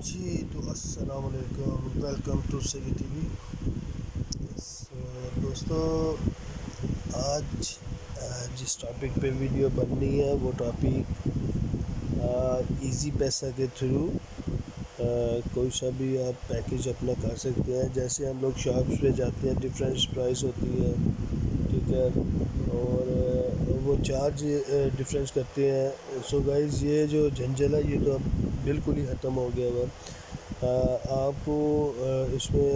جی تو السلام علیکم، ویلکم ٹو سگی ٹی وی۔ دوستو، آج جس ٹاپک پہ ویڈیو بننی ہے وہ ٹاپک ایزی پیسہ کے تھرو کوئی سا بھی آپ پیکیج اپنا کر سکتے ہیں۔ جیسے ہم لوگ شاپس پہ جاتے ہیں، ڈفرینٹ پرائس ہوتی ہے، ٹھیک ہے، اور وہ چارج ڈفرینس کرتے ہیں۔ سو گائز، یہ جو جھنجھل ہے یہ تو اب بالکل ہی ختم ہو گیا ہوا۔ آپ کو اس میں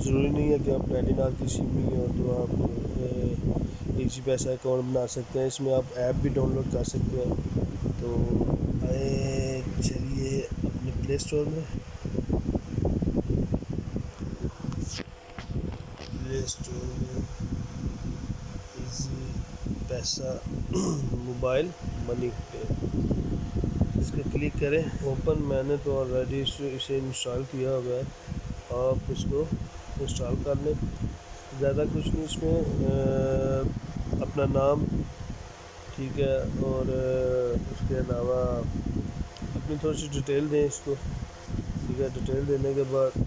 ضروری نہیں ہے کہ آپ ٹیلی نار کی سم ہی ہو تو آپ ایزی پیسہ اکاؤنٹ بنا سکتے ہیں۔ اس میں آپ ایپ بھی ڈاؤن لوڈ کر سکتے ہیں۔ تو چلیے اپنے پلے اسٹور میں ایزی پیسہ موبائل منی پہ اس کے کلک کریں، اوپن۔ میں نے تو آلریڈی اسے انسٹال کیا ہوا ہے، آپ اس کو انسٹال کر لیں۔ زیادہ کچھ نہیں اس میں، اپنا نام، ٹھیک ہے، اور اس کے علاوہ اپنی تھوڑی سی ڈیٹیل دیں اس کو، ٹھیک ہے۔ ڈیٹیل دینے کے بعد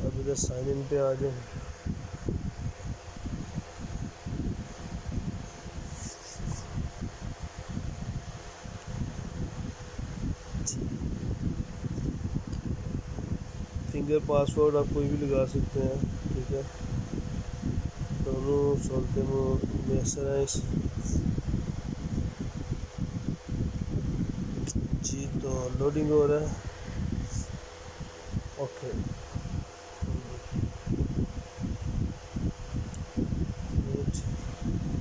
اب ادھر سائن ان پہ آ جائیں۔ فنگر پاسورڈ آپ کوئی بھی لگا سکتے ہیں، ٹھیک ہے، دونوں سہولتیں میسر ہیں اس۔ جی تو لوڈنگ ہو رہا ہے، اوکے۔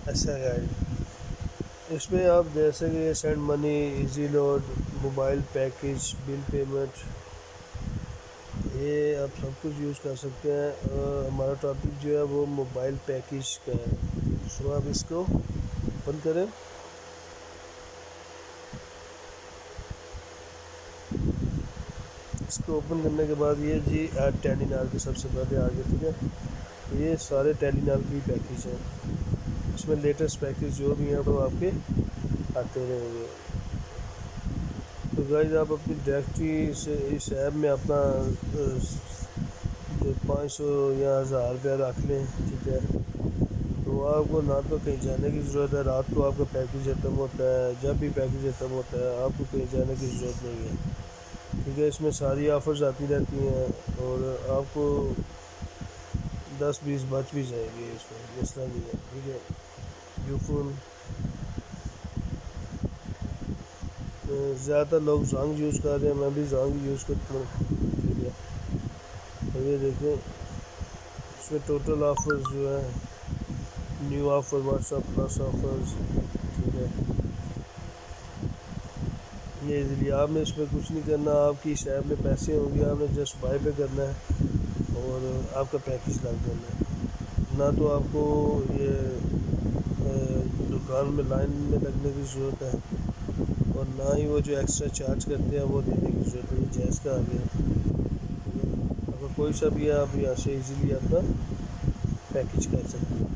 ایسا ہے اس میں آپ جیسے کہ send money, easy load, mobile package, bill payment, یہ آپ سب کچھ یوز کر سکتے ہیں۔ ہمارا ٹاپک جو ہے وہ موبائل پیکیج کا ہے۔ سو آپ اس کو اوپن کریں۔ اس کو اوپن کرنے کے بعد یہ جی ایڈ ٹیلی نار کے سب سے پہلے آگے، ٹھیک ہے۔ یہ سارے ٹیلی نار کی پیکیج ہیں، اس میں لیٹسٹ پیکیج جو بھی ہیں وہ آپ کے آتے رہیں گے۔ تو گائز، آپ اپنی ڈائریکٹری سے اس ایپ میں اپنا جو 500 یا 1000 روپیہ رکھ لیں، ٹھیک ہے۔ تو آپ کو نہ تو کہیں جانے کی ضرورت ہے، رات کو آپ کا پیکیج ختم ہوتا ہے، جب بھی پیکیج ختم ہوتا ہے آپ کو کہیں جانے کی ضرورت نہیں ہے، ٹھیک ہے۔ اس میں ساری آفرز آتی رہتی ہیں اور آپ کو 10-20 بچ بھی جائے گی اس میں، اس طرح بھی ہے، ٹھیک ہے۔ یو فون، زیادہ تر لوگ زنگ یوز کر رہے ہیں، میں بھی زنگ یوز کرتا ہوں، ٹھیک ہے۔ اور یہ دیکھیں اس میں ٹوٹل آفرز جو ہے، new offer, what's app plus offers, ٹھیک ہے۔ یہ ایزیلی آپ نے اس میں کچھ نہیں کرنا، آپ کی اس ایپ میں پیسے ہوں گے، آپ نے جسٹ بائی پہ کرنا ہے اور آپ کا پیکیج لگ جانا ہے۔ نہ تو آپ کو یہ دکان میں لائن میں لگنے کی ضرورت ہے اور نہ ہی وہ جو ایکسٹرا چارج کرتے ہیں وہ دینے کی ضرورت ہے۔ یہ جائز کا آ گیا، اگر کوئی سا بھی ہے آپ یہاں سے ایزیلی اپنا پیکیج کر سکتے ہیں۔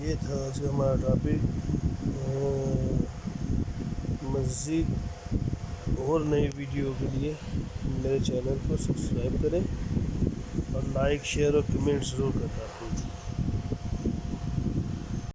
یہ تھا آج کا ہمارا ٹاپک۔ مزید اور نئی ویڈیو کے لیے میرے چینل کو سبسکرائب کریں اور لائک، شیئر اور کمنٹ ضرور کرنا۔